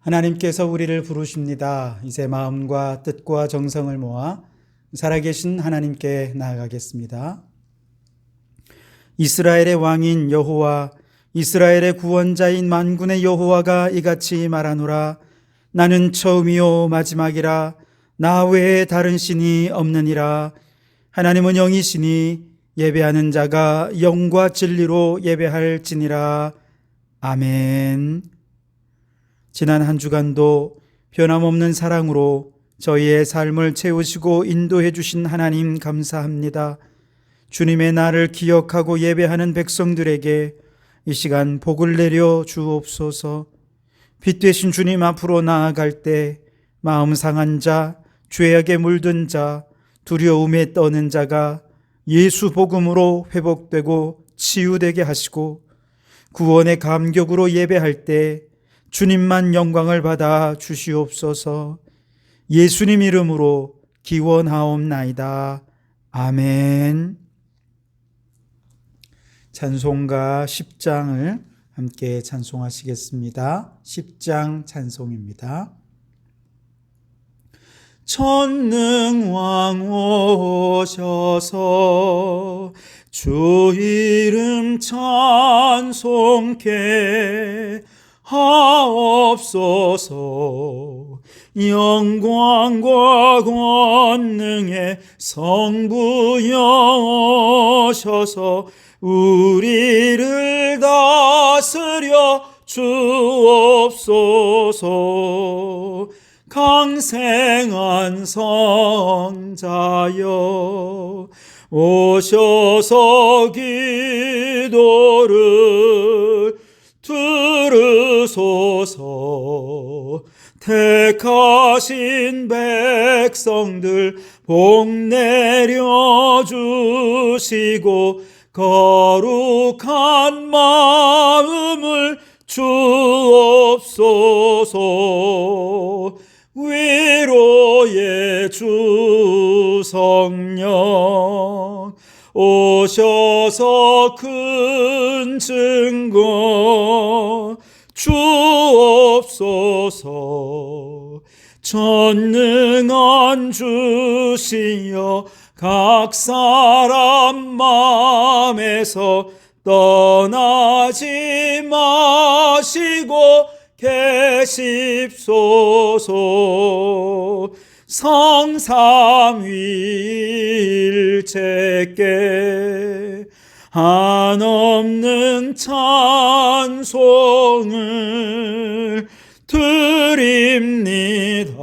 하나님께서 우리를 부르십니다. 이제 마음과 뜻과 정성을 모아 살아계신 하나님께 나아가겠습니다. 이스라엘의 왕인 여호와, 이스라엘의 구원자인 만군의 여호와가 이같이 말하노라. 나는 처음이요 마지막이라. 나 외에 다른 신이 없느니라. 하나님은 영이시니 예배하는 자가 영과 진리로 예배할지니라. 아멘. 지난 한 주간도 변함없는 사랑으로 저희의 삶을 채우시고 인도해 주신 하나님 감사합니다. 주님의 날을 기억하고 예배하는 백성들에게 이 시간 복을 내려 주옵소서. 빛 되신 주님 앞으로 나아갈 때 마음 상한 자, 죄악에 물든 자, 두려움에 떠는 자가 예수 복음으로 회복되고 치유되게 하시고, 구원의 감격으로 예배할 때 주님만 영광을 받아 주시옵소서. 예수님 이름으로 기원하옵나이다. 아멘. 찬송가 10장을 함께 찬송하시겠습니다. 10장 찬송입니다. 전능왕 오셔서 주 이름 찬송케 하옵소서. 영광과 권능의 성부여 오셔서 우리를 다스려 주옵소서. 강생한 성자여 오셔서 기도를 들으소서. 택하신 백성들 복 내려주시고 거룩한 마음을 주옵소서. 위로의 주 성령 오셔서 큰 증거 주옵소서. 전능한 주시여 각 사람 마음에서 떠나지 마시고 계십소서. 성삼위일체께 한없는 찬송을 드립니다.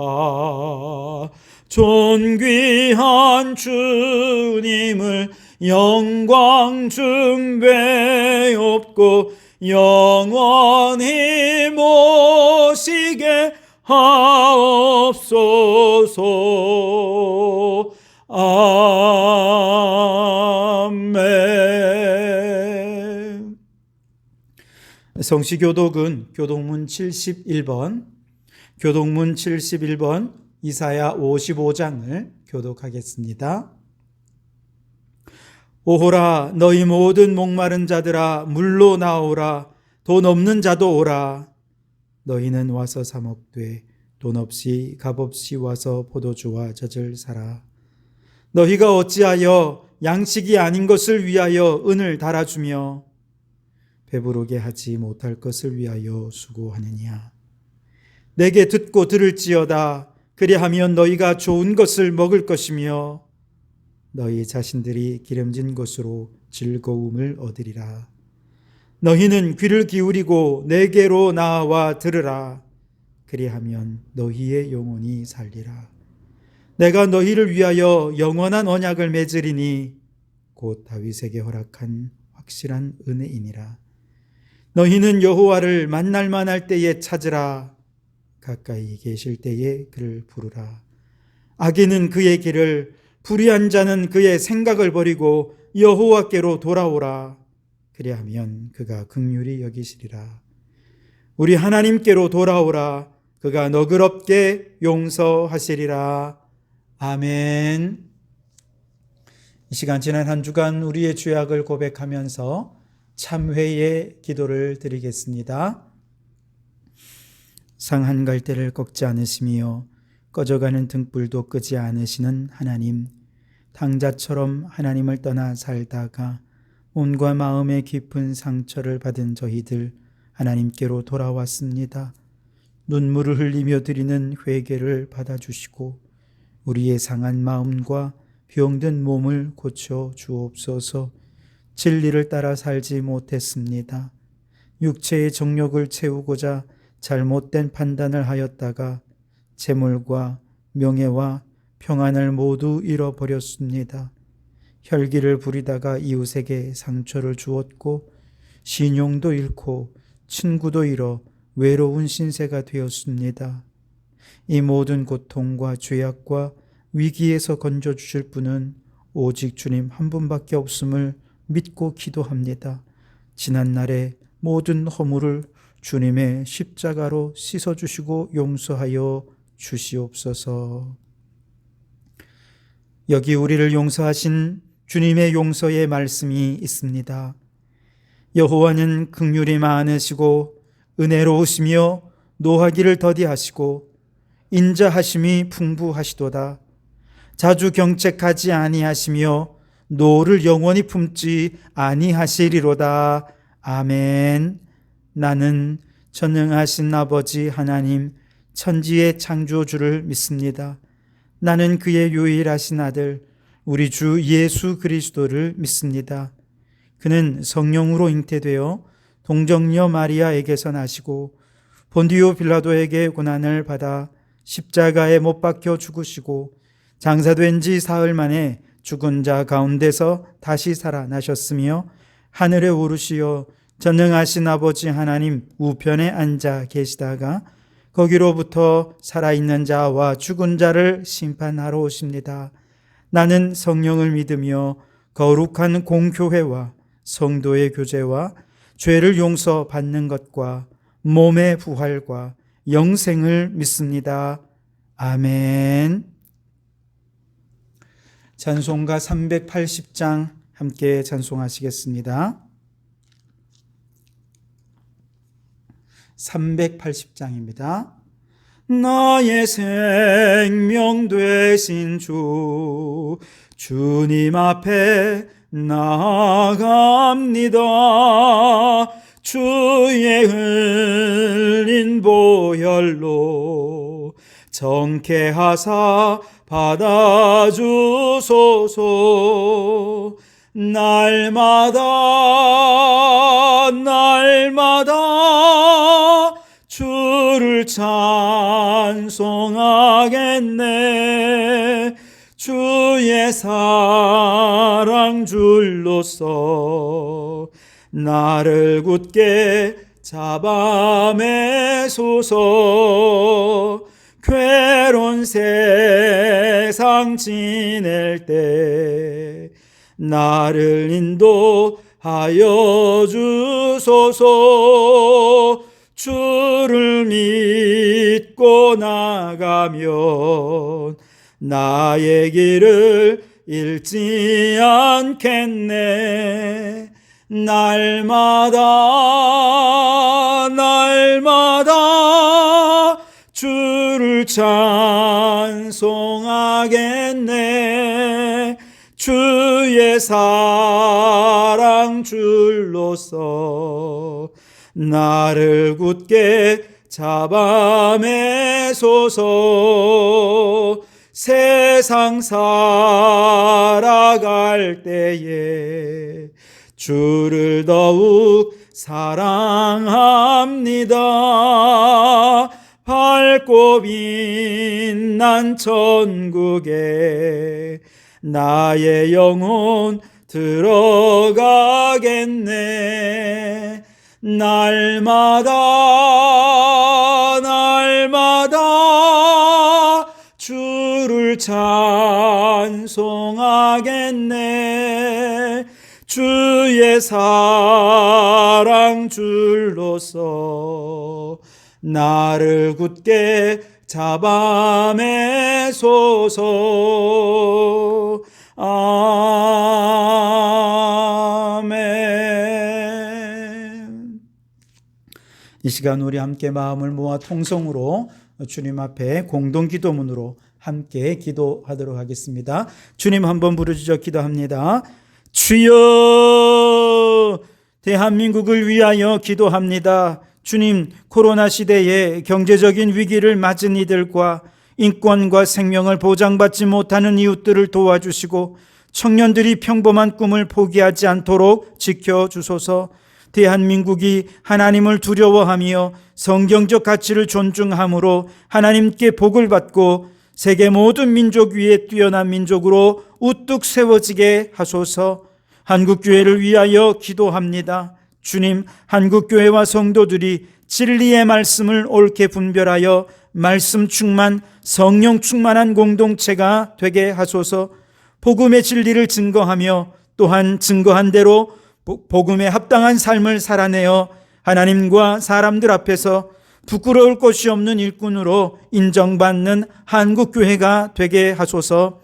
존귀한 주님을 영광 중배옵고 영원히 모시게 하옵소서. 아멘. 성시교독은 교독문 71번 이사야 55장을 교독하겠습니다. 오호라, 너희 모든 목마른 자들아 물로 나오라. 돈 없는 자도 오라. 너희는 와서 사 먹되 돈 없이 값 없이 와서 포도주와 젖을 사라. 너희가 어찌하여 양식이 아닌 것을 위하여 은을 달아주며 배부르게 하지 못할 것을 위하여 수고하느냐. 내게 듣고 들을지어다. 그리하면 너희가 좋은 것을 먹을 것이며 너희 자신들이 기름진 것으로 즐거움을 얻으리라. 너희는 귀를 기울이고 내게로 나와 들으라. 그리하면 너희의 영혼이 살리라. 내가 너희를 위하여 영원한 언약을 맺으리니 곧 다윗에게 허락한 확실한 은혜이니라. 너희는 여호와를 만날 만할 때에 찾으라. 가까이 계실 때에 그를 부르라. 악인은 그의 길을, 불의한 자는 그의 생각을 버리고 여호와께로 돌아오라. 그리하면 그가 긍휼히 여기시리라. 우리 하나님께로 돌아오라. 그가 너그럽게 용서하시리라. 아멘. 이 시간 지난 한 주간 우리의 죄악을 고백하면서 참회의 기도를 드리겠습니다. 상한 갈대를 꺾지 않으시며 꺼져가는 등불도 끄지 않으시는 하나님, 탕자처럼 하나님을 떠나 살다가 몸과 마음의 깊은 상처를 받은 저희들 하나님께로 돌아왔습니다. 눈물을 흘리며 드리는 회개를 받아주시고 우리의 상한 마음과 병든 몸을 고쳐 주옵소서. 진리를 따라 살지 못했습니다. 육체의 정욕을 채우고자 잘못된 판단을 하였다가 재물과 명예와 평안을 모두 잃어버렸습니다. 혈기를 부리다가 이웃에게 상처를 주었고 신용도 잃고 친구도 잃어 외로운 신세가 되었습니다. 이 모든 고통과 죄악과 위기에서 건져주실 분은 오직 주님 한 분밖에 없음을 믿고 기도합니다. 지난날의 모든 허물을 주님의 십자가로 씻어주시고 용서하여 주시옵소서. 여기 우리를 용서하신 주님의 용서의 말씀이 있습니다. 여호와는 긍휼이 많으시고 은혜로우시며 노하기를 더디하시고 인자하심이 풍부하시도다. 자주 경책하지 아니하시며 노를 영원히 품지 아니하시리로다. 아멘. 나는 전능하신 아버지 하나님 천지의 창조주를 믿습니다. 나는 그의 유일하신 아들 우리 주 예수 그리스도를 믿습니다. 그는 성령으로 잉태되어 동정녀 마리아에게서 나시고 본디오 빌라도에게 고난을 받아 십자가에 못 박혀 죽으시고 장사된 지 사흘 만에 죽은 자 가운데서 다시 살아나셨으며 하늘에 오르시어 전능하신 아버지 하나님 우편에 앉아 계시다가 거기로부터 살아있는 자와 죽은 자를 심판하러 오십니다. 나는 성령을 믿으며 거룩한 공교회와 성도의 교제와 죄를 용서받는 것과 몸의 부활과 영생을 믿습니다. 아멘. 찬송가 380장 함께 찬송하시겠습니다. 380장입니다. 나의 생명 되신 주, 주님 앞에 나아갑니다. 주의 흘린 보혈로 정케하사 받아주소서. 날마다 주를 찬송하겠네. 주의 사랑 줄로서 나를 굳게 잡아매소서. 괴로운 세상 지낼 때 나를 인도하여 주소서. 주를 믿고 나가면 나의 길을 잃지 않겠네. 날마다 주를 찬송하겠네. 주의 사랑 줄로서 나를 굳게 잡아매소서. 세상 살아갈 때에 주를 더욱 사랑합니다. 밝고 빛난 천국에 나의 영혼 들어가겠네. 날마다 주를 찬송하겠네. 주의 사랑 줄로서 나를 굳게 잡아매소서. 아멘. 이 시간 우리 함께 마음을 모아 통성으로 주님 앞에 공동기도문으로 함께 기도하도록 하겠습니다. 주님 한번 부르짖어 기도합니다. 주여, 대한민국을 위하여 기도합니다. 주님, 코로나 시대에 경제적인 위기를 맞은 이들과 인권과 생명을 보장받지 못하는 이웃들을 도와주시고 청년들이 평범한 꿈을 포기하지 않도록 지켜주소서. 대한민국이 하나님을 두려워하며 성경적 가치를 존중함으로 하나님께 복을 받고 세계 모든 민족 위에 뛰어난 민족으로 우뚝 세워지게 하소서. 한국교회를 위하여 기도합니다. 주님, 한국교회와 성도들이 진리의 말씀을 옳게 분별하여 말씀 충만, 성령 충만한 공동체가 되게 하소서. 복음의 진리를 증거하며 또한 증거한 대로 복음에 합당한 삶을 살아내어 하나님과 사람들 앞에서 부끄러울 것이 없는 일꾼으로 인정받는 한국교회가 되게 하소서.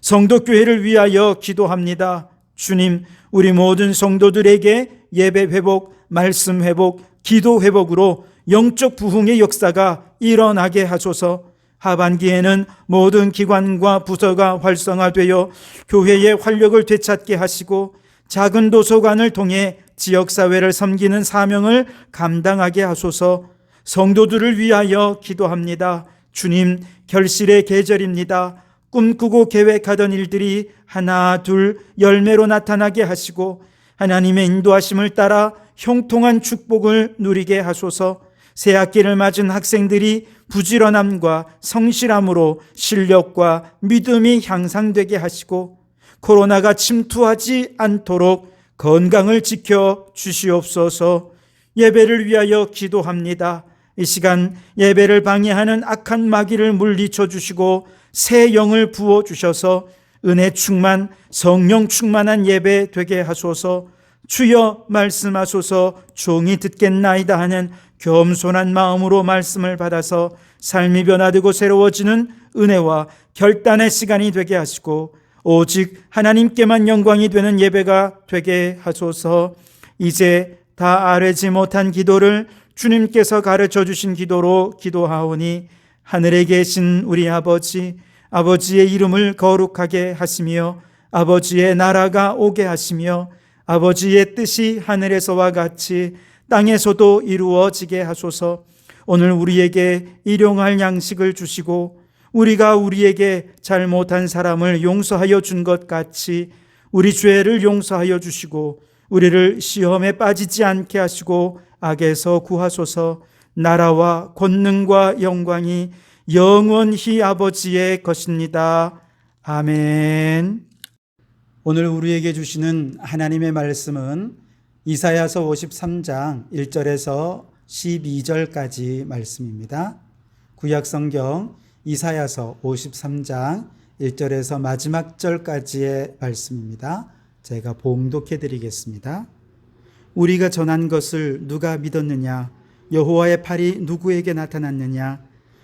성도교회를 위하여 기도합니다. 주님, 우리 모든 성도들에게 예배 회복, 말씀 회복, 기도 회복으로 영적 부흥의 역사가 일어나게 하소서. 하반기에는 모든 기관과 부서가 활성화되어 교회의 활력을 되찾게 하시고 작은 도서관을 통해 지역사회를 섬기는 사명을 감당하게 하소서. 성도들을 위하여 기도합니다. 주님, 결실의 계절입니다. 꿈꾸고 계획하던 일들이 하나 둘 열매로 나타나게 하시고 하나님의 인도하심을 따라 형통한 축복을 누리게 하소서. 새 학기를 맞은 학생들이 부지런함과 성실함으로 실력과 믿음이 향상되게 하시고 코로나가 침투하지 않도록 건강을 지켜 주시옵소서. 예배를 위하여 기도합니다. 이 시간 예배를 방해하는 악한 마귀를 물리쳐 주시고 새 영을 부어 주셔서 은혜 충만, 성령 충만한 예배 되게 하소서. 주여 말씀하소서. 종이 듣겠나이다 하는 겸손한 마음으로 말씀을 받아서 삶이 변화되고 새로워지는 은혜와 결단의 시간이 되게 하시고 오직 하나님께만 영광이 되는 예배가 되게 하소서. 이제 다 아뢰지 못한 기도를 주님께서 가르쳐 주신 기도로 기도하오니 하늘에 계신 우리 아버지, 아버지의 이름을 거룩하게 하시며 아버지의 나라가 오게 하시며 아버지의 뜻이 하늘에서와 같이 땅에서도 이루어지게 하소서. 오늘 우리에게 일용할 양식을 주시고 우리가 우리에게 잘못한 사람을 용서하여 준 것 같이 우리 죄를 용서하여 주시고 우리를 시험에 빠지지 않게 하시고 악에서 구하소서. 나라와 권능과 영광이 영원히 아버지의 것입니다. 아멘. 오늘 우리에게 주시는 하나님의 말씀은 이사야서 53장 1절에서 12절까지 말씀입니다. 구약성경 이사야서 53장 1절에서 마지막 절까지의 말씀입니다. 제가 봉독해 드리겠습니다. 우리가 전한 것을 누가 믿었느냐? 여호와의 팔이 누구에게 나타났느냐?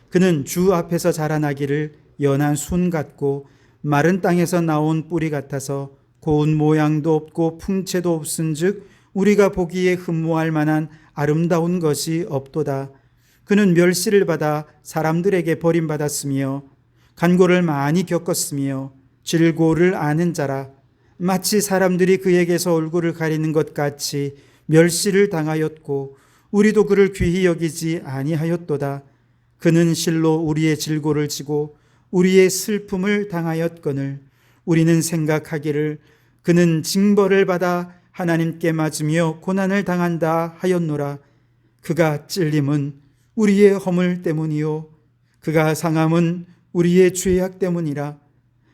그는 주 앞에서 자라나기를 연한 순 같고 마른 땅에서 나온 뿌리 같아서 고운 모양도 없고 풍채도 없은즉 우리가 보기에 흠모할 만한 아름다운 것이 없도다. 그는 멸시를 받아 사람들에게 버림받았으며 간고를 많이 겪었으며 질고를 아는 자라. 마치 사람들이 그에게서 얼굴을 가리는 것 같이 멸시를 당하였고 우리도 그를 귀히 여기지 아니하였도다. 그는 실로 우리의 질고를 지고 우리의 슬픔을 당하였거늘 우리는 생각하기를 그는 징벌을 받아 하나님께 맞으며 고난을 당한다 하였노라. 그가 찔림은 우리의 허물 때문이요 그가 상함은 우리의 죄악 때문이라.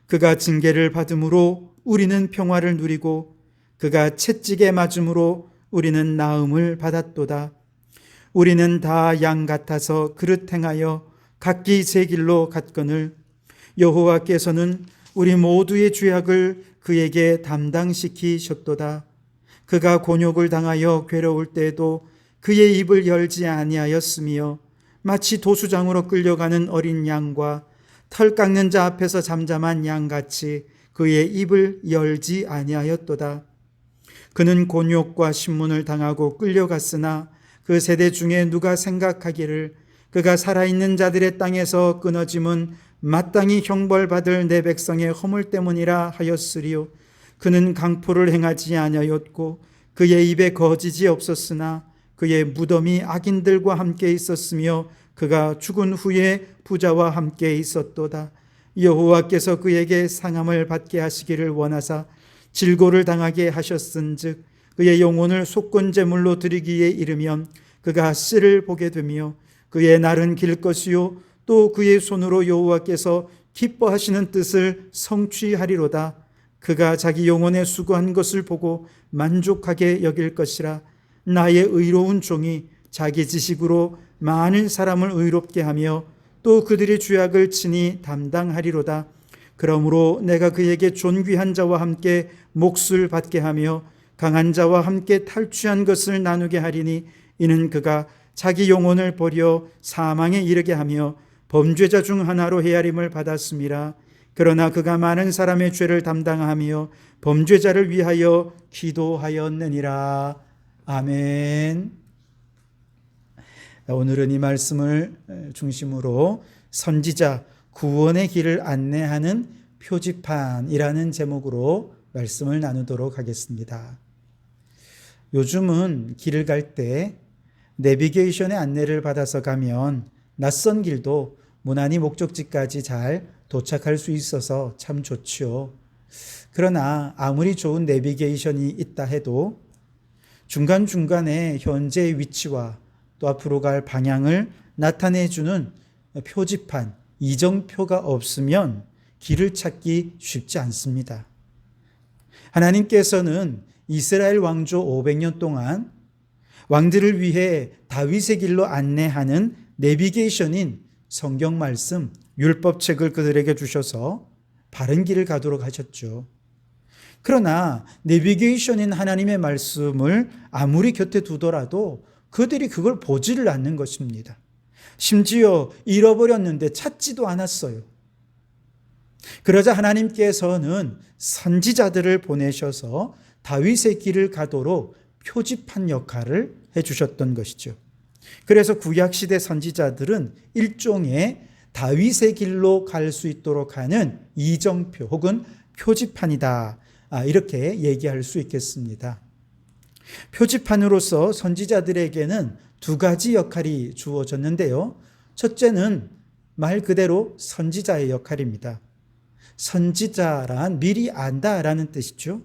그가 징계를 받음으로 우리는 평화를 누리고 그가 채찍에 맞음으로 우리는 나음을 받았도다. 우리는 다 양 같아서 그릇 행하여 각기 제 길로 갔거늘 여호와께서는 우리 모두의 죄악을 그에게 담당시키셨도다. 그가 곤욕을 당하여 괴로울 때에도 그의 입을 열지 아니하였으며 마치 도수장으로 끌려가는 어린 양과 털 깎는 자 앞에서 잠잠한 양같이 그의 입을 열지 아니하였도다. 그는 곤욕과 신문을 당하고 끌려갔으나 그 세대 중에 누가 생각하기를 그가 살아있는 자들의 땅에서 끊어짐은 마땅히 형벌받을 내 백성의 허물 때문이라 하였으리요. 그는 강포를 행하지 아니하였고 그의 입에 거짓이 없었으나 그의 무덤이 악인들과 함께 있었으며 그가 죽은 후에 부자와 함께 있었도다. 여호와께서 그에게 상함을 받게 하시기를 원하사 질고를 당하게 하셨은즉 그의 영혼을 속건제물로 드리기에 이르면 그가 씨를 보게 되며 그의 날은 길 것이요 또 그의 손으로 여호와께서 기뻐하시는 뜻을 성취하리로다. 그가 자기 영혼에 수고한 것을 보고 만족하게 여길 것이라. 나의 의로운 종이 자기 지식으로 많은 사람을 의롭게 하며 또 그들의 죄악을 친히 담당하리로다. 그러므로 내가 그에게 존귀한 자와 함께 몫을 받게 하며 강한 자와 함께 탈취한 것을 나누게 하리니 이는 그가 자기 영혼을 버려 사망에 이르게 하며 범죄자 중 하나로 헤아림을 받았음이라. 그러나 그가 많은 사람의 죄를 담당하며 범죄자를 위하여 기도하였느니라. 아멘. 오늘은 이 말씀을 중심으로 선지자 구원의 길을 안내하는 표지판이라는 제목으로 말씀을 나누도록 하겠습니다. 요즘은 길을 갈 때 내비게이션의 안내를 받아서 가면 낯선 길도 무난히 목적지까지 잘 도착할 수 있어서 참 좋지요. 그러나 아무리 좋은 내비게이션이 있다 해도 중간중간에 현재의 위치와 또 앞으로 갈 방향을 나타내주는 표지판, 이정표가 없으면 길을 찾기 쉽지 않습니다. 하나님께서는 이스라엘 왕조 500년 동안 왕들을 위해 다윗의 길로 안내하는 내비게이션인 성경 말씀, 율법책을 그들에게 주셔서 바른 길을 가도록 하셨죠. 그러나 내비게이션인 하나님의 말씀을 아무리 곁에 두더라도 그들이 그걸 보지를 않는 것입니다. 심지어 잃어버렸는데 찾지도 않았어요. 그러자 하나님께서는 선지자들을 보내셔서 다윗의 길을 가도록 표지판 역할을 해주셨던 것이죠. 그래서 구약시대 선지자들은 일종의 다윗의 길로 갈 수 있도록 하는 이정표 혹은 표지판이다. 이렇게 얘기할 수 있겠습니다. 표지판으로서 선지자들에게는 두 가지 역할이 주어졌는데요. 첫째는 말 그대로 선지자의 역할입니다. 선지자란 미리 안다라는 뜻이죠.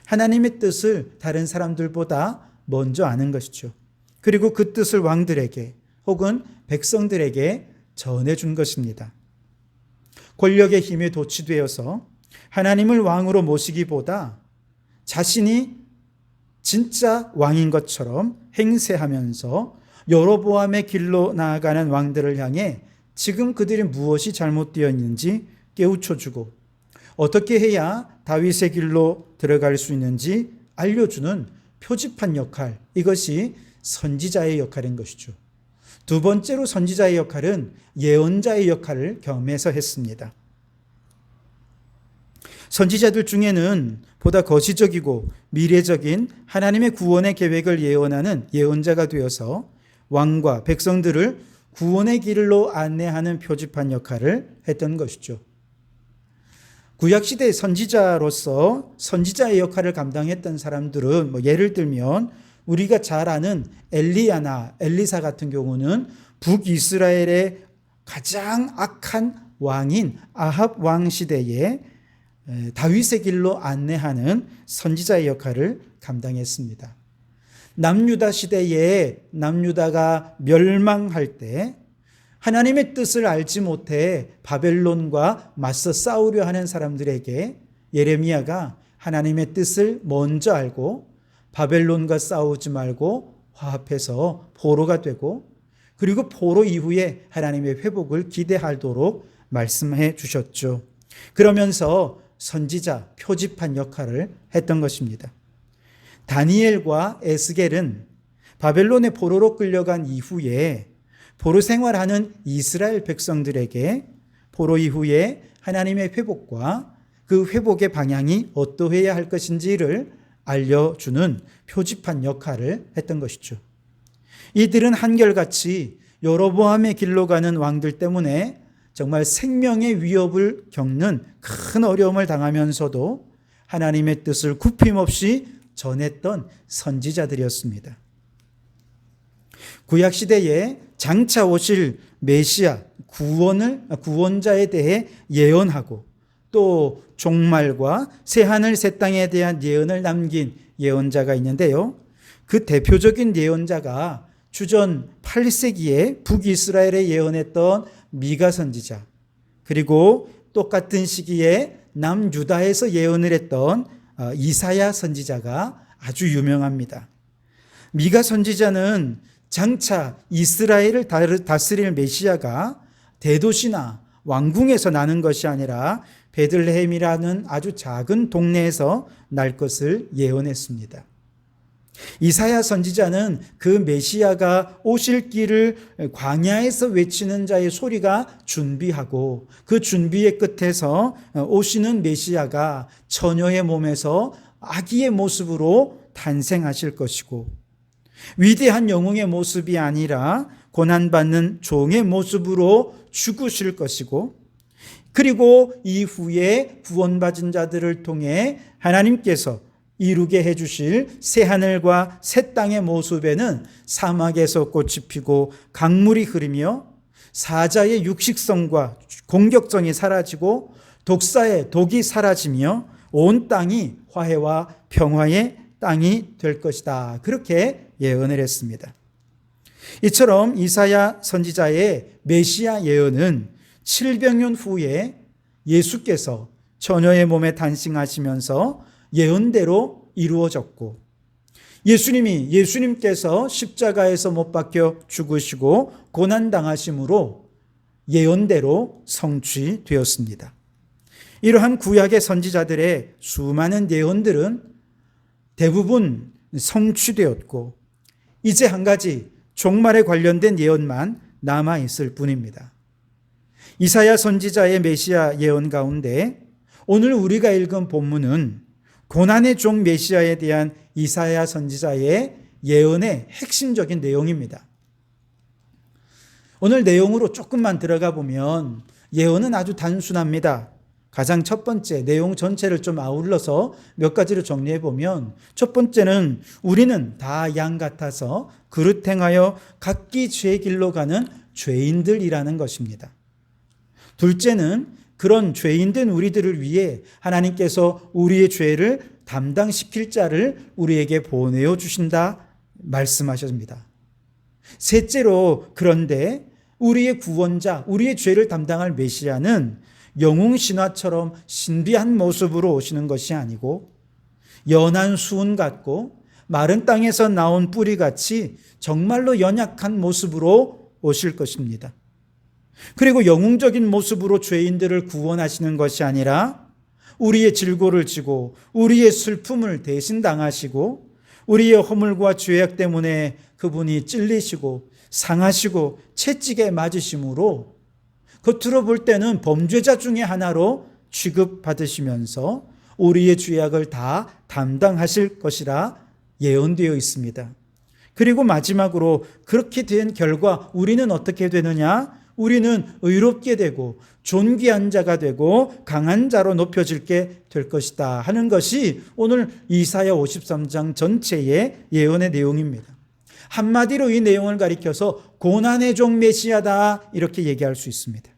하나님의 뜻을 다른 사람들보다 먼저 아는 것이죠. 그리고 그 뜻을 왕들에게 혹은 백성들에게 전해준 것입니다. 권력의 힘에 도취되어서 하나님을 왕으로 모시기보다 자신이 진짜 왕인 것처럼 행세하면서 여로보암의 길로 나아가는 왕들을 향해 지금 그들이 무엇이 잘못되어 있는지 깨우쳐주고 어떻게 해야 다윗의 길로 들어갈 수 있는지 알려주는 표지판 역할, 이것이 선지자의 역할인 것이죠. 두 번째로 선지자의 역할은 예언자의 역할을 겸해서 했습니다. 선지자들 중에는 보다 거시적이고 미래적인 하나님의 구원의 계획을 예언하는 예언자가 되어서 왕과 백성들을 구원의 길로 안내하는 표지판 역할을 했던 것이죠. 구약시대의 선지자로서 선지자의 역할을 감당했던 사람들은 예를 들면 우리가 잘 아는 엘리야나 엘리사 같은 경우는 북이스라엘의 가장 악한 왕인 아합 왕 시대에 다윗의 길로 안내하는 선지자의 역할을 감당했습니다. 남유다 시대에 남유다가 멸망할 때 하나님의 뜻을 알지 못해 바벨론과 맞서 싸우려 하는 사람들에게 예레미야가 하나님의 뜻을 먼저 알고 바벨론과 싸우지 말고 화합해서 포로가 되고 그리고 포로 이후에 하나님의 회복을 기대하도록 말씀해 주셨죠. 그러면서 선지자, 표지판 역할을 했던 것입니다. 다니엘과 에스겔은 바벨론의 포로로 끌려간 이후에 포로 생활하는 이스라엘 백성들에게 포로 이후에 하나님의 회복과 그 회복의 방향이 어떠해야 할 것인지를 알려주는 표지판 역할을 했던 것이죠. 이들은 한결같이 여로보암의 길로 가는 왕들 때문에 정말 생명의 위협을 겪는 큰 어려움을 당하면서도 하나님의 뜻을 굽힘없이 전했던 선지자들이었습니다. 구약시대에 장차 오실 메시아, 구원자에 대해 예언하고 또 종말과 새하늘 새 땅에 대한 예언을 남긴 예언자가 있는데요. 그 대표적인 예언자가 주전 8세기에 북이스라엘에 예언했던 미가 선지자, 그리고 똑같은 시기에 남유다에서 예언을 했던 이사야 선지자가 아주 유명합니다. 미가 선지자는 장차 이스라엘을 다스릴 메시아가 대도시나 왕궁에서 나는 것이 아니라 베들레헴이라는 아주 작은 동네에서 날 것을 예언했습니다. 이사야 선지자는 그 메시아가 오실 길을 광야에서 외치는 자의 소리가 준비하고 그 준비의 끝에서 오시는 메시아가 처녀의 몸에서 아기의 모습으로 탄생하실 것이고 위대한 영웅의 모습이 아니라 고난받는 종의 모습으로 죽으실 것이고 그리고 이후에 구원받은 자들을 통해 하나님께서 이루게 해주실 새하늘과 새 땅의 모습에는 사막에서 꽃이 피고 강물이 흐르며 사자의 육식성과 공격성이 사라지고 독사의 독이 사라지며 온 땅이 화해와 평화의 땅이 될 것이다. 그렇게 예언을 했습니다. 이처럼 이사야 선지자의 메시아 예언은 700년 후에 예수께서 처녀의 몸에 탄생하시면서 예언대로 이루어졌고 예수님께서 십자가에서 못 박혀 죽으시고 고난당하심으로 예언대로 성취되었습니다. 이러한 구약의 선지자들의 수많은 예언들은 대부분 성취되었고 이제 한 가지 종말에 관련된 예언만 남아있을 뿐입니다. 이사야 선지자의 메시아 예언 가운데 오늘 우리가 읽은 본문은 고난의 종 메시아에 대한 이사야 선지자의 예언의 핵심적인 내용입니다. 오늘 내용으로 조금만 들어가 보면 예언은 아주 단순합니다. 가장 첫 번째, 내용 전체를 좀 아울러서 몇 가지로 정리해 보면 첫 번째는 우리는 다 양 같아서 그릇 행하여 각기 죄의 길로 가는 죄인들이라는 것입니다. 둘째는 그런 죄인된 우리들을 위해 하나님께서 우리의 죄를 담당시킬 자를 우리에게 보내어 주신다 말씀하셨습니다. 셋째로 그런데 우리의 구원자, 우리의 죄를 담당할 메시아는 영웅신화처럼 신비한 모습으로 오시는 것이 아니고 연한 수은 같고 마른 땅에서 나온 뿌리같이 정말로 연약한 모습으로 오실 것입니다. 그리고 영웅적인 모습으로 죄인들을 구원하시는 것이 아니라 우리의 질고를 지고 우리의 슬픔을 대신 당하시고 우리의 허물과 죄악 때문에 그분이 찔리시고 상하시고 채찍에 맞으심으로 겉으로 볼 때는 범죄자 중에 하나로 취급받으시면서 우리의 죄악을 다 담당하실 것이라 예언되어 있습니다. 그리고 마지막으로 그렇게 된 결과 우리는 어떻게 되느냐? 우리는 의롭게 되고 존귀한 자가 되고 강한 자로 높여질게 될 것이다 하는 것이 오늘 이사야 53장 전체의 예언의 내용입니다. 한마디로 이 내용을 가리켜서 고난의 종 메시아다 이렇게 얘기할 수 있습니다.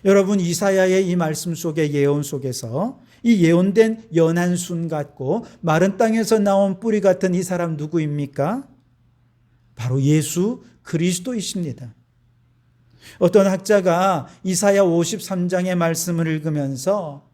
여러분, 이사야의 이 말씀 속의 예언 속에서 이 예언된 연한 순 같고 마른 땅에서 나온 뿌리 같은 이 사람 누구입니까? 바로 예수 그리스도이십니다. 어떤 학자가 이사야 53장의 말씀을 읽으면서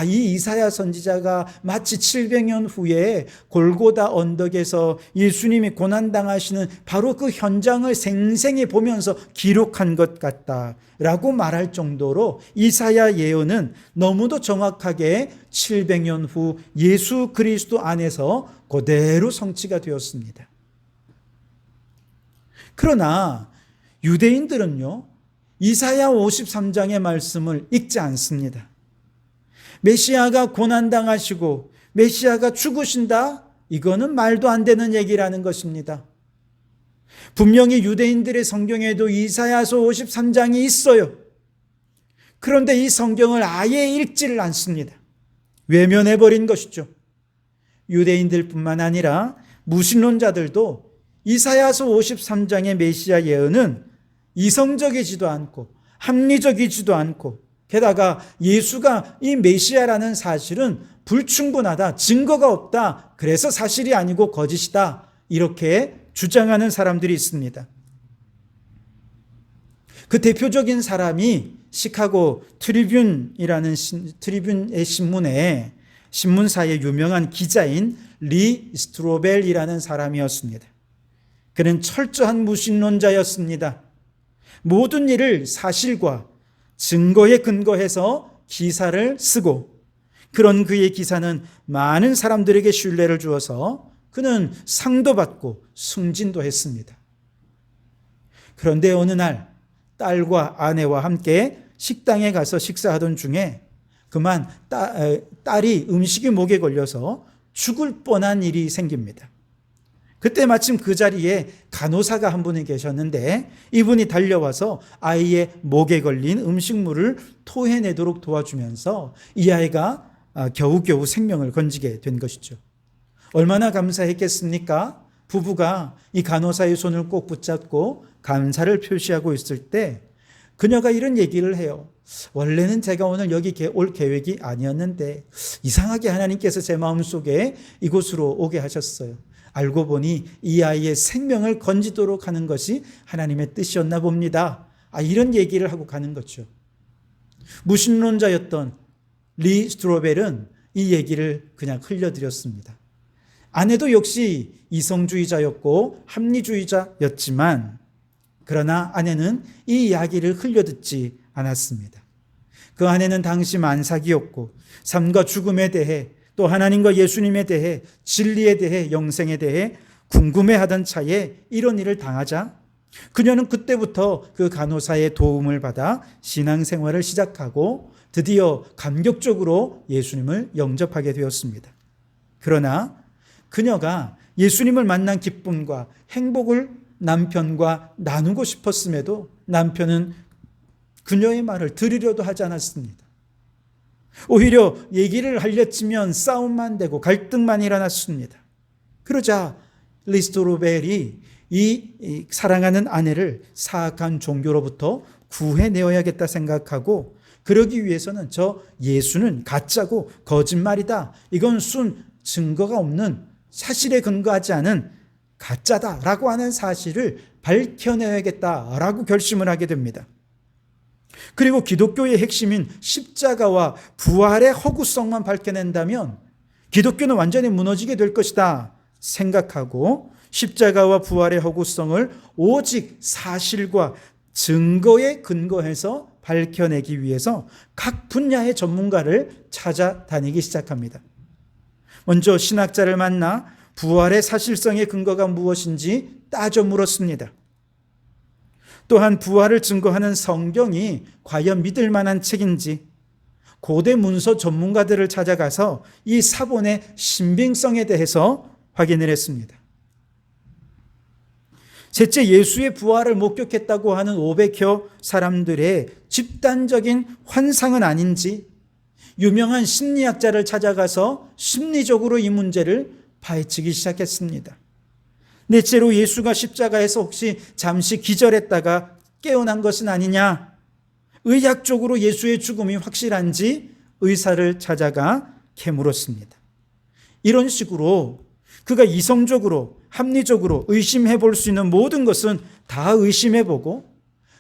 이 이사야 선지자가 마치 700년 후에 골고다 언덕에서 예수님이 고난당하시는 바로 그 현장을 생생히 보면서 기록한 것 같다라고 말할 정도로 이사야 예언은 너무도 정확하게 700년 후 예수 그리스도 안에서 그대로 성취가 되었습니다. 그러나 유대인들은요, 이사야 53장의 말씀을 읽지 않습니다. 메시아가 고난당하시고 메시아가 죽으신다? 이거는 말도 안 되는 얘기라는 것입니다. 분명히 유대인들의 성경에도 이사야서 53장이 있어요. 그런데 이 성경을 아예 읽지를 않습니다. 외면해버린 것이죠. 유대인들뿐만 아니라 무신론자들도 이사야서 53장의 메시아 예언은 이성적이지도 않고 합리적이지도 않고, 게다가 예수가 이 메시아라는 사실은 불충분하다, 증거가 없다, 그래서 사실이 아니고 거짓이다, 이렇게 주장하는 사람들이 있습니다. 그 대표적인 사람이 시카고 트리뷴의 신문사의 유명한 기자인 리 스트로벨이라는 사람이었습니다. 그는 철저한 무신론자였습니다. 모든 일을 사실과 증거에 근거해서 기사를 쓰고, 그런 그의 기사는 많은 사람들에게 신뢰를 주어서 그는 상도 받고 승진도 했습니다. 그런데 어느 날 딸과 아내와 함께 식당에 가서 식사하던 중에 그만 딸이 음식이 목에 걸려서 죽을 뻔한 일이 생깁니다. 그때 마침 그 자리에 간호사가 한 분이 계셨는데, 이분이 달려와서 아이의 목에 걸린 음식물을 토해내도록 도와주면서 이 아이가 겨우겨우 생명을 건지게 된 것이죠. 얼마나 감사했겠습니까? 부부가 이 간호사의 손을 꼭 붙잡고 감사를 표시하고 있을 때 그녀가 이런 얘기를 해요. 원래는 제가 오늘 여기 올 계획이 아니었는데 이상하게 하나님께서 제 마음속에 이곳으로 오게 하셨어요. 알고 보니 이 아이의 생명을 건지도록 하는 것이 하나님의 뜻이었나 봅니다. 이런 얘기를 하고 가는 거죠. 무신론자였던 리 스트로벨은 이 얘기를 그냥 흘려드렸습니다. 아내도 역시 이성주의자였고 합리주의자였지만, 그러나 아내는 이 이야기를 흘려듣지 않았습니다. 그 아내는 당시 만삭이었고 삶과 죽음에 대해, 또 하나님과 예수님에 대해, 진리에 대해, 영생에 대해 궁금해하던 차에 이런 일을 당하자 그녀는 그때부터 그 간호사의 도움을 받아 신앙생활을 시작하고 드디어 감격적으로 예수님을 영접하게 되었습니다. 그러나 그녀가 예수님을 만난 기쁨과 행복을 남편과 나누고 싶었음에도 남편은 그녀의 말을 들으려도 하지 않았습니다. 오히려 얘기를 하려치면 싸움만 되고 갈등만 일어났습니다. 그러자 리스토로벨이 이 사랑하는 아내를 사악한 종교로부터 구해내어야겠다 생각하고, 그러기 위해서는 저 예수는 가짜고 거짓말이다, 이건 순 증거가 없는, 사실에 근거하지 않은 가짜다라고 하는 사실을 밝혀내야겠다라고 결심을 하게 됩니다. 그리고 기독교의 핵심인 십자가와 부활의 허구성만 밝혀낸다면 기독교는 완전히 무너지게 될 것이다 생각하고, 십자가와 부활의 허구성을 오직 사실과 증거에 근거해서 밝혀내기 위해서 각 분야의 전문가를 찾아다니기 시작합니다. 먼저 신학자를 만나 부활의 사실성의 근거가 무엇인지 따져 물었습니다. 또한 부활을 증거하는 성경이 과연 믿을 만한 책인지 고대 문서 전문가들을 찾아가서 이 사본의 신빙성에 대해서 확인을 했습니다. 셋째, 예수의 부활을 목격했다고 하는 500여 사람들의 집단적인 환상은 아닌지 유명한 심리학자를 찾아가서 심리적으로 이 문제를 파헤치기 시작했습니다. 넷째로, 예수가 십자가에서 혹시 잠시 기절했다가 깨어난 것은 아니냐, 의학적으로 예수의 죽음이 확실한지 의사를 찾아가 캐물었습니다. 이런 식으로 그가 이성적으로 합리적으로 의심해 볼 수 있는 모든 것은 다 의심해 보고,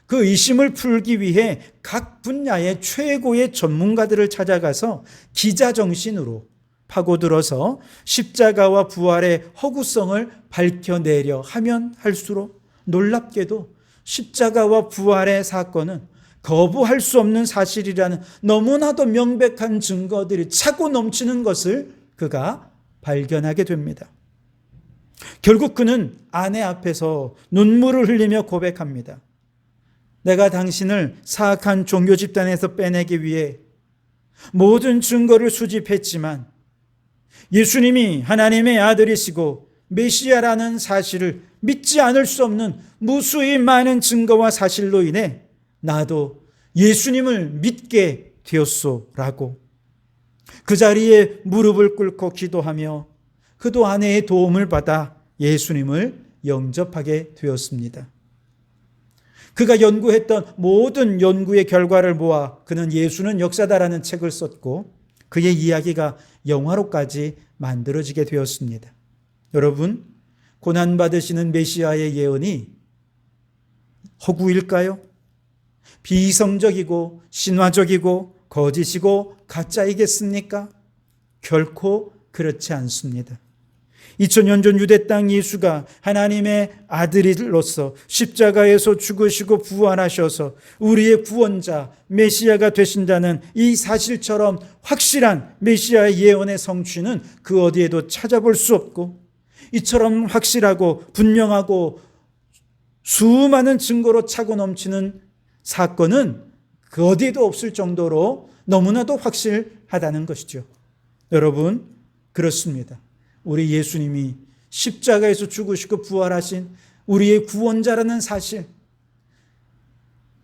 그 의심을 풀기 위해 각 분야의 최고의 전문가들을 찾아가서 기자 정신으로 파고들어서 십자가와 부활의 허구성을 밝혀내려 하면 할수록 놀랍게도 십자가와 부활의 사건은 거부할 수 없는 사실이라는 너무나도 명백한 증거들이 차고 넘치는 것을 그가 발견하게 됩니다. 결국 그는 아내 앞에서 눈물을 흘리며 고백합니다. 내가 당신을 사악한 종교 집단에서 빼내기 위해 모든 증거를 수집했지만 예수님이 하나님의 아들이시고 메시아라는 사실을 믿지 않을 수 없는 무수히 많은 증거와 사실로 인해 나도 예수님을 믿게 되었소라고 그 자리에 무릎을 꿇고 기도하며 그도 아내의 도움을 받아 예수님을 영접하게 되었습니다. 그가 연구했던 모든 연구의 결과를 모아 그는 예수는 역사다라는 책을 썼고 그의 이야기가 영화로까지 만들어지게 되었습니다. 여러분, 고난받으시는 메시아의 예언이 허구일까요? 비이성적이고 신화적이고 거짓이고 가짜이겠습니까? 결코 그렇지 않습니다. 2000년 전 유대 땅 예수가 하나님의 아들로서 십자가에서 죽으시고 부활하셔서 우리의 구원자 메시아가 되신다는 이 사실처럼 확실한 메시아의 예언의 성취는 그 어디에도 찾아볼 수 없고 이처럼 확실하고 분명하고 수많은 증거로 차고 넘치는 사건은 그 어디에도 없을 정도로 너무나도 확실하다는 것이죠. 여러분, 그렇습니다. 우리 예수님이 십자가에서 죽으시고 부활하신 우리의 구원자라는 사실,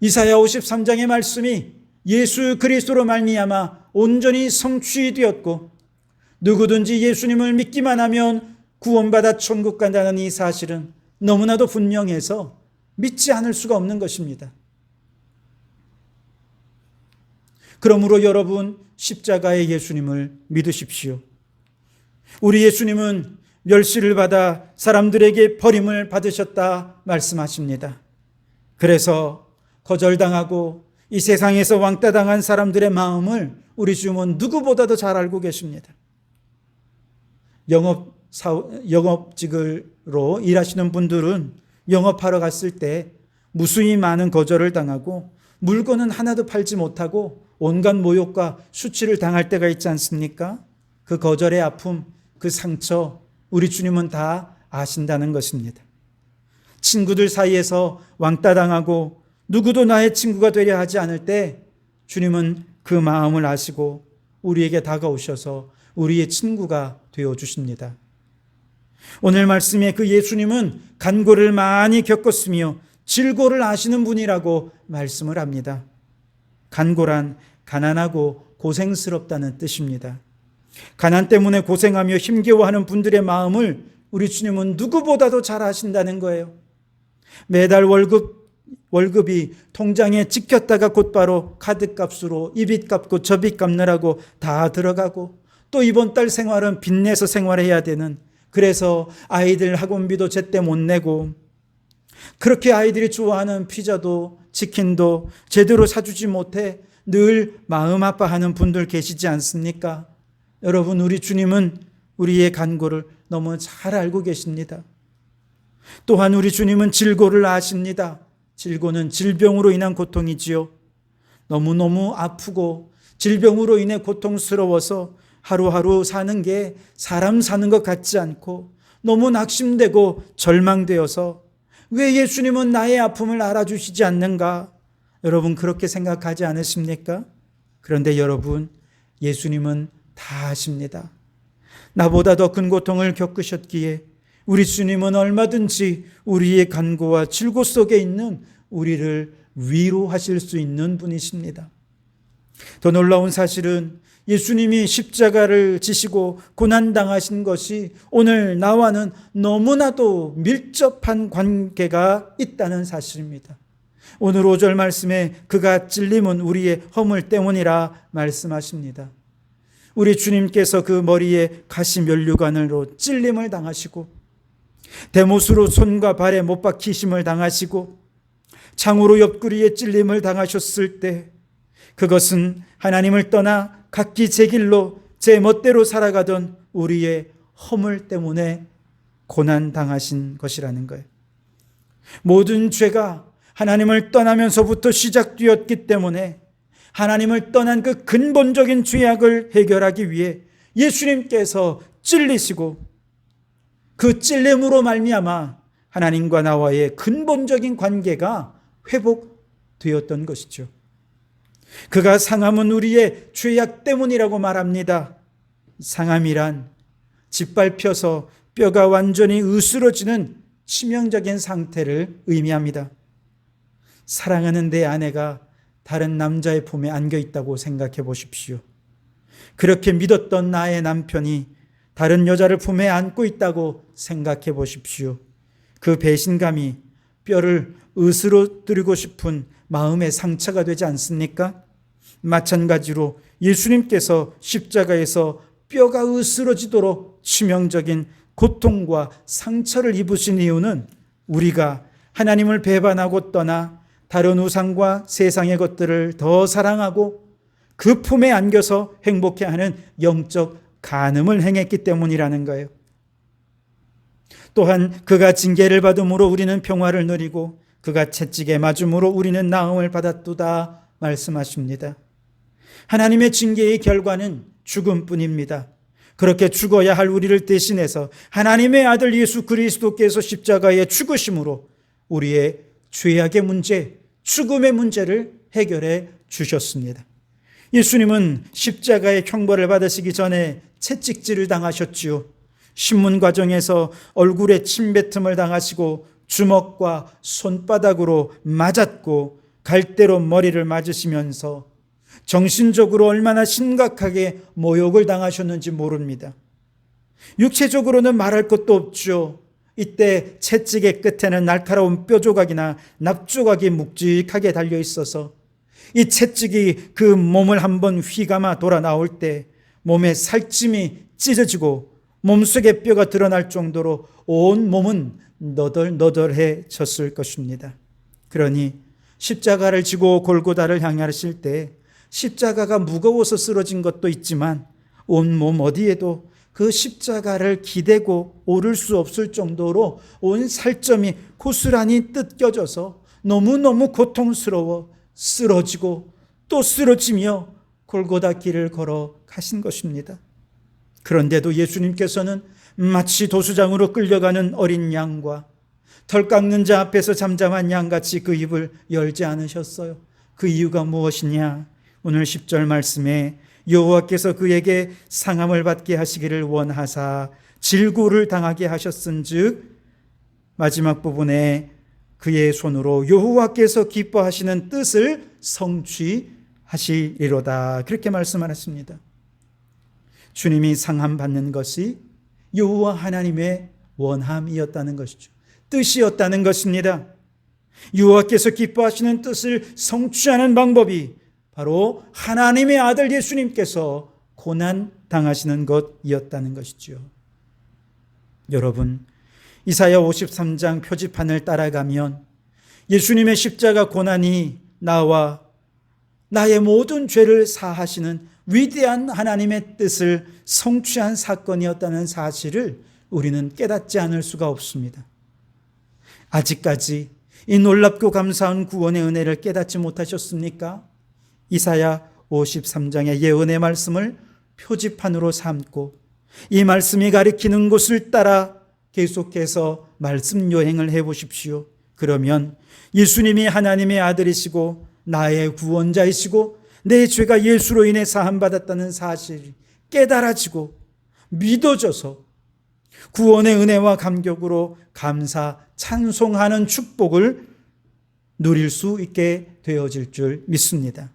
이사야 53장의 말씀이 예수 그리스도로 말미암아 온전히 성취되었고 누구든지 예수님을 믿기만 하면 구원받아 천국 간다는 이 사실은 너무나도 분명해서 믿지 않을 수가 없는 것입니다. 그러므로 여러분, 십자가의 예수님을 믿으십시오. 우리 예수님은 멸시를 받아 사람들에게 버림을 받으셨다 말씀하십니다. 그래서 거절당하고 이 세상에서 왕따당한 사람들의 마음을 우리 주님은 누구보다도 잘 알고 계십니다. 영업직으로 일하시는 분들은 영업하러 갔을 때 무수히 많은 거절을 당하고 물건은 하나도 팔지 못하고 온갖 모욕과 수치를 당할 때가 있지 않습니까? 그 거절의 아픔, 그 상처 우리 주님은 다 아신다는 것입니다. 친구들 사이에서 왕따당하고 누구도 나의 친구가 되려 하지 않을 때 주님은 그 마음을 아시고 우리에게 다가오셔서 우리의 친구가 되어주십니다. 오늘 말씀에 그 예수님은 간고를 많이 겪었으며 질고를 아시는 분이라고 말씀을 합니다. 간고란 가난하고 고생스럽다는 뜻입니다. 가난 때문에 고생하며 힘겨워하는 분들의 마음을 우리 주님은 누구보다도 잘 아신다는 거예요. 매달 월급이 통장에 찍혔다가 곧바로 카드값으로 이 빚 갚고 저 빚 갚느라고 다 들어가고 또 이번 달 생활은 빚내서 생활해야 되는, 그래서 아이들 학원비도 제때 못 내고 그렇게 아이들이 좋아하는 피자도 치킨도 제대로 사주지 못해 늘 마음 아파하는 분들 계시지 않습니까? 여러분, 우리 주님은 우리의 간고를 너무 잘 알고 계십니다. 또한 우리 주님은 질고를 아십니다. 질고는 질병으로 인한 고통이지요. 너무너무 아프고 질병으로 인해 고통스러워서 하루하루 사는 게 사람 사는 것 같지 않고 너무 낙심되고 절망되어서 왜 예수님은 나의 아픔을 알아주시지 않는가? 여러분, 그렇게 생각하지 않으십니까? 그런데 여러분, 예수님은 다 아십니다. 나보다 더 큰 고통을 겪으셨기에 우리 주님은 얼마든지 우리의 간고와 질고 속에 있는 우리를 위로하실 수 있는 분이십니다. 더 놀라운 사실은 예수님이 십자가를 지시고 고난당하신 것이 오늘 나와는 너무나도 밀접한 관계가 있다는 사실입니다. 오늘 5절 말씀에 그가 찔림은 우리의 허물 때문이라 말씀하십니다. 우리 주님께서 그 머리에 가시면류관으로 찔림을 당하시고 대못으로 손과 발에 못 박히심을 당하시고 창으로 옆구리에 찔림을 당하셨을 때 그것은 하나님을 떠나 각기 제 길로 제 멋대로 살아가던 우리의 허물 때문에 고난당하신 것이라는 거예요. 모든 죄가 하나님을 떠나면서부터 시작되었기 때문에 하나님을 떠난 그 근본적인 죄악을 해결하기 위해 예수님께서 찔리시고 그 찔림으로 말미암아 하나님과 나와의 근본적인 관계가 회복되었던 것이죠. 그가 상함은 우리의 죄악 때문이라고 말합니다. 상함이란 짓밟혀서 뼈가 완전히 으스러지는 치명적인 상태를 의미합니다. 사랑하는 내 아내가 다른 남자의 품에 안겨 있다고 생각해 보십시오. 그렇게 믿었던 나의 남편이 다른 여자를 품에 안고 있다고 생각해 보십시오. 그 배신감이 뼈를 으스러뜨리고 싶은 마음의 상처가 되지 않습니까? 마찬가지로 예수님께서 십자가에서 뼈가 으스러지도록 치명적인 고통과 상처를 입으신 이유는 우리가 하나님을 배반하고 떠나 다른 우상과 세상의 것들을 더 사랑하고 그 품에 안겨서 행복해하는 영적 간음을 행했기 때문이라는 거예요. 또한 그가 징계를 받음으로 우리는 평화를 누리고 그가 채찍에 맞음으로 우리는 나음을 받았도다 말씀하십니다. 하나님의 징계의 결과는 죽음뿐입니다. 그렇게 죽어야 할 우리를 대신해서 하나님의 아들 예수 그리스도께서 십자가에 죽으심으로 우리의 죄악의 문제, 죽음의 문제를 해결해 주셨습니다. 예수님은 십자가의 형벌을 받으시기 전에 채찍질을 당하셨지요. 신문 과정에서 얼굴에 침뱉음을 당하시고 주먹과 손바닥으로 맞았고 갈대로 머리를 맞으시면서 정신적으로 얼마나 심각하게 모욕을 당하셨는지 모릅니다. 육체적으로는 말할 것도 없죠. 이때 채찍의 끝에는 날카로운 뼈조각이나 납조각이 묵직하게 달려 있어서 이 채찍이 그 몸을 한번 휘감아 돌아 나올 때 몸에 살찜이 찢어지고 몸속의 뼈가 드러날 정도로 온 몸은 너덜너덜해졌을 것입니다. 그러니 십자가를 지고 골고다를 향하실 때 십자가가 무거워서 쓰러진 것도 있지만 온몸 어디에도 그 십자가를 기대고 오를 수 없을 정도로 온 살점이 고스란히 뜯겨져서 너무너무 고통스러워 쓰러지고 또 쓰러지며 골고다 길을 걸어 가신 것입니다. 그런데도 예수님께서는 마치 도수장으로 끌려가는 어린 양과 털 깎는 자 앞에서 잠잠한 양같이 그 입을 열지 않으셨어요. 그 이유가 무엇이냐? 오늘 10절 말씀에 여호와께서 그에게 상함을 받게 하시기를 원하사 질고를 당하게 하셨은즉 마지막 부분에 그의 손으로 여호와께서 기뻐하시는 뜻을 성취하시리로다. 그렇게 말씀하셨습니다. 주님이 상함 받는 것이 여호와 하나님의 원함이었다는 것이죠. 뜻이었다는 것입니다. 여호와께서 기뻐하시는 뜻을 성취하는 방법이 바로 하나님의 아들 예수님께서 고난 당하시는 것이었다는 것이죠. 여러분, 이사야 53장 표지판을 따라가면 예수님의 십자가 고난이 나와 나의 모든 죄를 사하시는 위대한 하나님의 뜻을 성취한 사건이었다는 사실을 우리는 깨닫지 않을 수가 없습니다. 아직까지 이 놀랍고 감사한 구원의 은혜를 깨닫지 못하셨습니까? 이사야 53장의 예언의 말씀을 표지판으로 삼고 이 말씀이 가리키는 곳을 따라 계속해서 말씀 여행을 해보십시오. 그러면 예수님이 하나님의 아들이시고 나의 구원자이시고 내 죄가 예수로 인해 사함받았다는 사실이 깨달아지고 믿어져서 구원의 은혜와 감격으로 감사 찬송하는 축복을 누릴 수 있게 되어질 줄 믿습니다.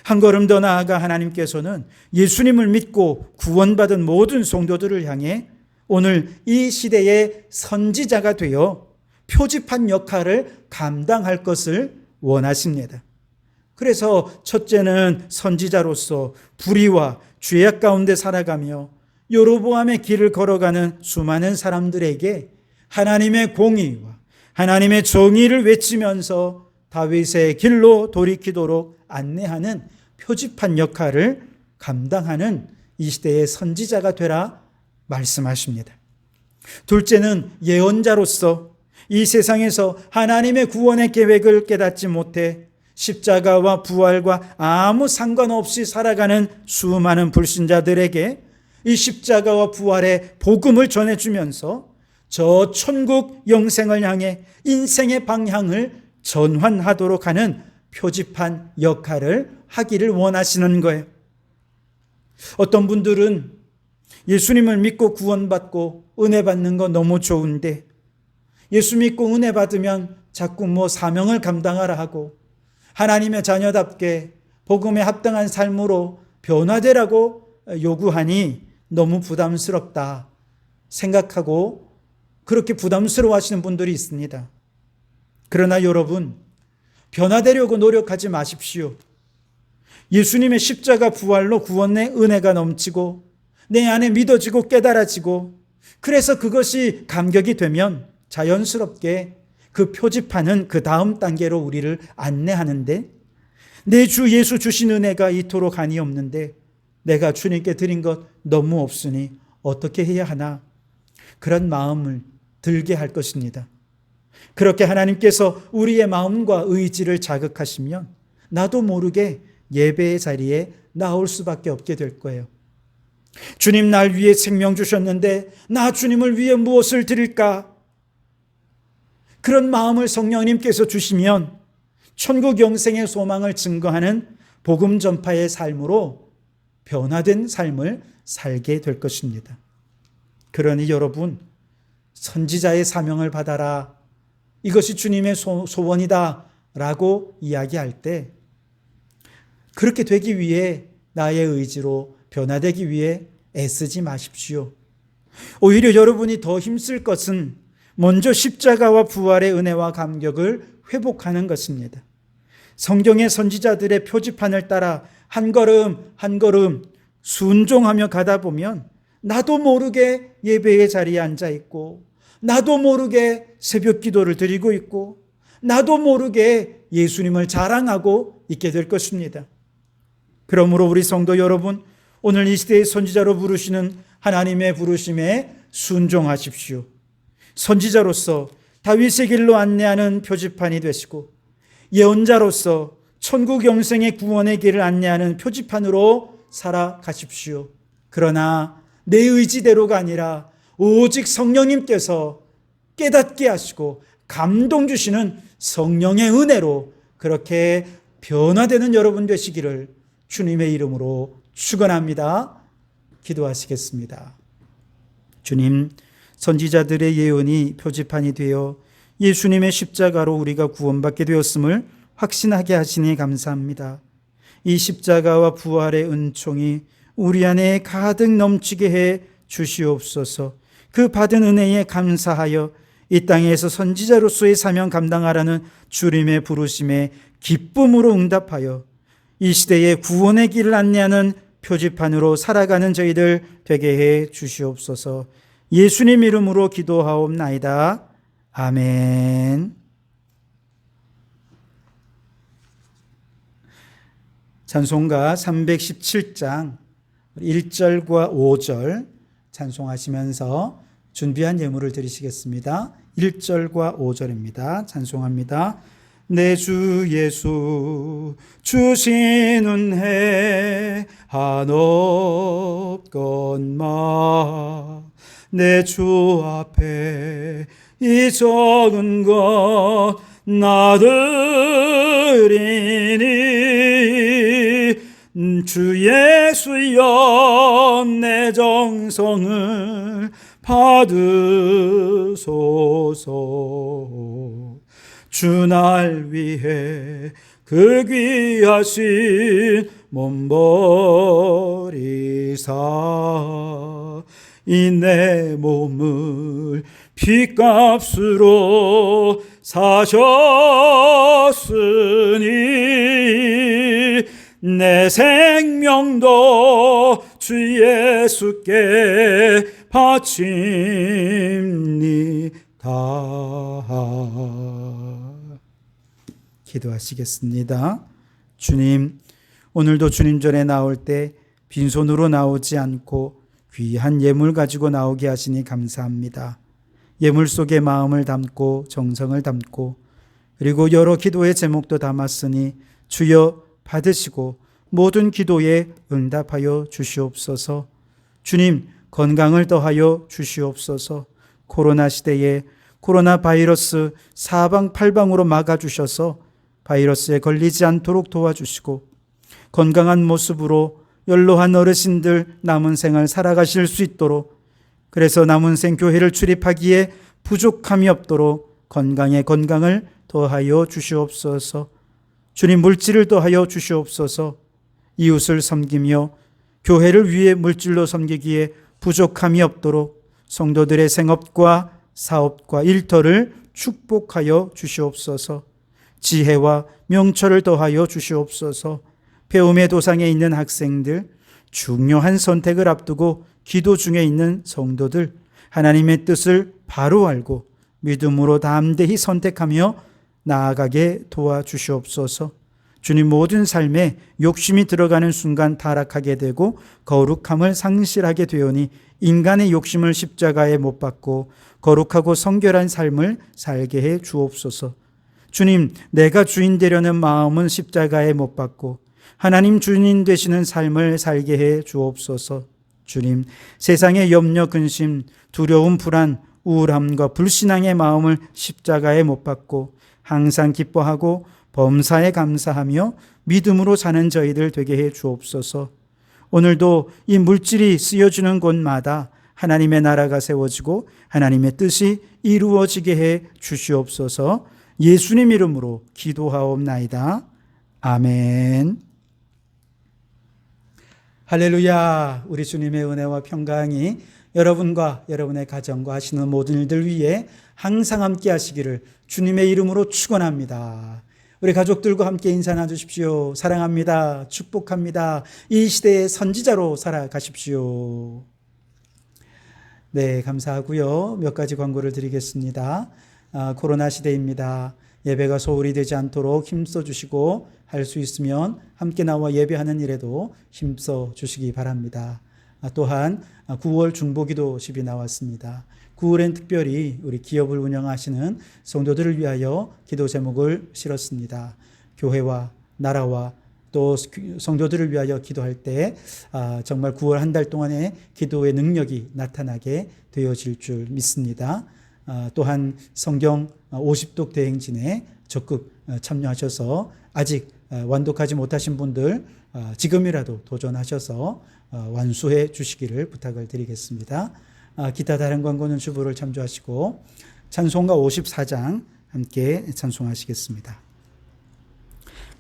한 걸음 더 나아가 하나님께서는 예수님을 믿고 구원받은 모든 성도들을 향해 오늘 이 시대의 선지자가 되어 표지판 역할을 감당할 것을 원하십니다. 그래서 첫째는 선지자로서 불의와 죄악 가운데 살아가며 여로보암의 길을 걸어가는 수많은 사람들에게 하나님의 공의와 하나님의 정의를 외치면서 다윗의 길로 돌이키도록 안내하는 표지판 역할을 감당하는 이 시대의 선지자가 되라 말씀하십니다. 둘째는 예언자로서 이 세상에서 하나님의 구원의 계획을 깨닫지 못해 십자가와 부활과 아무 상관없이 살아가는 수많은 불신자들에게 이 십자가와 부활의 복음을 전해주면서 저 천국 영생을 향해 인생의 방향을 전환하도록 하는 표지판 역할을 하기를 원하시는 거예요. 어떤 분들은 예수님을 믿고 구원받고 은혜 받는 거 너무 좋은데 예수 믿고 은혜 받으면 자꾸 사명을 감당하라 하고 하나님의 자녀답게 복음에 합당한 삶으로 변화되라고 요구하니 너무 부담스럽다 생각하고 그렇게 부담스러워 하시는 분들이 있습니다. 그러나 여러분, 변화되려고 노력하지 마십시오. 예수님의 십자가 부활로 구원의 은혜가 넘치고 내 안에 믿어지고 깨달아지고 그래서 그것이 감격이 되면 자연스럽게 그 표지판은 그 다음 단계로 우리를 안내하는데 내 주 예수 주신 은혜가 이토록 한이 없는데 내가 주님께 드린 것 너무 없으니 어떻게 해야 하나? 그런 마음을 들게 할 것입니다. 그렇게 하나님께서 우리의 마음과 의지를 자극하시면 나도 모르게 예배의 자리에 나올 수밖에 없게 될 거예요. 주님 날 위해 생명 주셨는데 나 주님을 위해 무엇을 드릴까? 그런 마음을 성령님께서 주시면 천국 영생의 소망을 증거하는 복음 전파의 삶으로 변화된 삶을 살게 될 것입니다. 그러니 여러분, 선지자의 사명을 받아라. 이것이 주님의 소원이다 라고 이야기할 때 그렇게 되기 위해 나의 의지로 변화되기 위해 애쓰지 마십시오. 오히려 여러분이 더 힘쓸 것은 먼저 십자가와 부활의 은혜와 감격을 회복하는 것입니다. 성경의 선지자들의 표지판을 따라 한 걸음 한 걸음 순종하며 가다 보면 나도 모르게 예배의 자리에 앉아 있고 나도 모르게 새벽 기도를 드리고 있고 나도 모르게 예수님을 자랑하고 있게 될 것입니다. 그러므로 우리 성도 여러분, 오늘 이 시대의 선지자로 부르시는 하나님의 부르심에 순종하십시오. 선지자로서 다윗의 길로 안내하는 표지판이 되시고 예언자로서 천국 영생의 구원의 길을 안내하는 표지판으로 살아가십시오. 그러나 내 의지대로가 아니라 오직 성령님께서 깨닫게 하시고 감동 주시는 성령의 은혜로 그렇게 변화되는 여러분 되시기를 주님의 이름으로 축원합니다. 기도하시겠습니다. 주님, 선지자들의 예언이 표지판이 되어 예수님의 십자가로 우리가 구원받게 되었음을 확신하게 하시니 감사합니다. 이 십자가와 부활의 은총이 우리 안에 가득 넘치게 해 주시옵소서. 그 받은 은혜에 감사하여 이 땅에서 선지자로서의 사명 감당하라는 주님의 부르심에 기쁨으로 응답하여 이 시대의 구원의 길을 안내하는 표지판으로 살아가는 저희들 되게 해 주시옵소서. 예수님 이름으로 기도하옵나이다. 아멘. 찬송가 317장 1절과 5절 찬송하시면서 준비한 예물을 드리시겠습니다. 1절과 5절입니다. 찬송합니다. 내 주 예수 주신 은혜 한없건마 내 주 앞에 이 적은 것 나들이니 주 예수여 내 정성을 받으소서. 주 날 위해 그 귀하신 몸 버리사 이 내 몸을 피값으로 사셨으니 내 생명도 주 예수께 바칩니다. 기도하시겠습니다. 주님, 오늘도 주님 전에 나올 때 빈손으로 나오지 않고 귀한 예물 가지고 나오게 하시니 감사합니다. 예물 속에 마음을 담고 정성을 담고 그리고 여러 기도의 제목도 담았으니 주여 받으시고 모든 기도에 응답하여 주시옵소서. 주님, 건강을 더하여 주시옵소서. 코로나 시대에 코로나 바이러스 사방팔방으로 막아주셔서 바이러스에 걸리지 않도록 도와주시고 건강한 모습으로 연로한 어르신들 남은 생을 살아가실 수 있도록, 그래서 남은 생 교회를 출입하기에 부족함이 없도록 건강에 건강을 더하여 주시옵소서. 주님, 물질을 더하여 주시옵소서. 이웃을 섬기며 교회를 위해 물질로 섬기기에 부족함이 없도록 성도들의 생업과 사업과 일터를 축복하여 주시옵소서. 지혜와 명철을 더하여 주시옵소서. 배움의 도상에 있는 학생들, 중요한 선택을 앞두고 기도 중에 있는 성도들, 하나님의 뜻을 바로 알고 믿음으로 담대히 선택하며 나아가게 도와주시옵소서. 주님, 모든 삶에 욕심이 들어가는 순간 타락하게 되고 거룩함을 상실하게 되오니 인간의 욕심을 십자가에 못 박고 거룩하고 성결한 삶을 살게 해 주옵소서. 주님, 내가 주인 되려는 마음은 십자가에 못 박고 하나님 주인 되시는 삶을 살게 해 주옵소서. 주님, 세상의 염려, 근심, 두려움, 불안, 우울함과 불신앙의 마음을 십자가에 못 박고 항상 기뻐하고 범사에 감사하며 믿음으로 사는 저희들 되게 해 주옵소서. 오늘도 이 물질이 쓰여지는 곳마다 하나님의 나라가 세워지고 하나님의 뜻이 이루어지게 해 주시옵소서. 예수님 이름으로 기도하옵나이다. 아멘. 할렐루야. 우리 주님의 은혜와 평강이 여러분과 여러분의 가정과 하시는 모든 일들 위에 항상 함께 하시기를 주님의 이름으로 축원합니다. 우리 가족들과 함께 인사 나누십시오. 사랑합니다. 축복합니다. 이 시대의 선지자로 살아가십시오. 네, 감사하고요. 몇 가지 광고를 드리겠습니다. 코로나 시대입니다. 예배가 소홀히 되지 않도록 힘써 주시고 할 수 있으면 함께 나와 예배하는 일에도 힘써 주시기 바랍니다. 또한 9월 중보기도십이 나왔습니다. 9월엔 특별히 우리 기업을 운영하시는 성도들을 위하여 기도 제목을 실었습니다. 교회와 나라와 또 성도들을 위하여 기도할 때 정말 9월 한 달 동안의 기도의 능력이 나타나게 되어질 줄 믿습니다. 또한 성경 50독 대행진에 적극 참여하셔서 아직 완독하지 못하신 분들 지금이라도 도전하셔서 완수해 주시기를 부탁을 드리겠습니다. 기타 다른 광고는 주보를 참조하시고 찬송가 54장 함께 찬송하시겠습니다.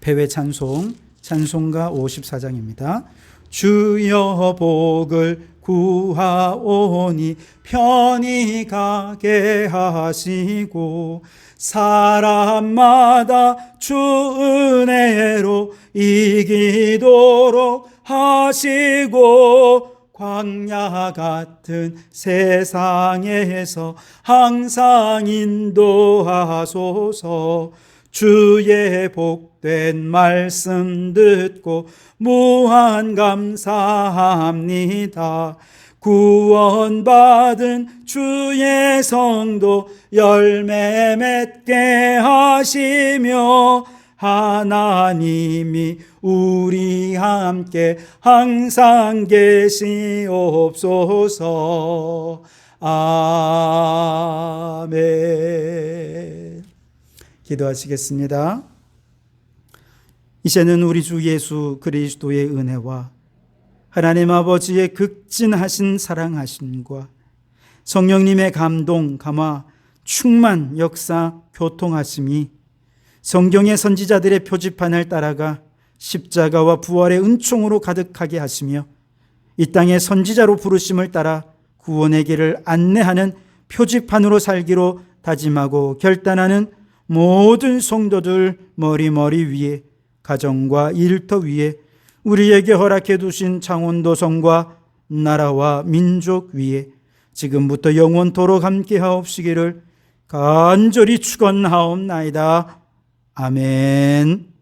배회 찬송, 찬송가 54장입니다. 주여 복을 구하오니 편히 가게 하시고 사람마다 주 은혜로 이기도록 하시고 광야 같은 세상에서 항상 인도하소서. 주의 복된 말씀 듣고 무한 감사합니다. 구원받은 주의 성도 열매 맺게 하시며 하나님이 우리 함께 항상 계시옵소서. 아멘. 기도하시겠습니다. 이제는 우리 주 예수 그리스도의 은혜와 하나님 아버지의 극진하신 사랑하심과 성령님의 감동, 감화, 충만, 역사, 교통하심이 성경의 선지자들의 표지판을 따라가 십자가와 부활의 은총으로 가득하게 하시며 이 땅의 선지자로 부르심을 따라 구원의 길을 안내하는 표지판으로 살기로 다짐하고 결단하는 모든 성도들 머리 위에, 가정과 일터 위에, 우리에게 허락해 두신 창원도성과 나라와 민족 위에 지금부터 영원토록 함께 하옵시기를 간절히 축원하옵나이다. 아멘.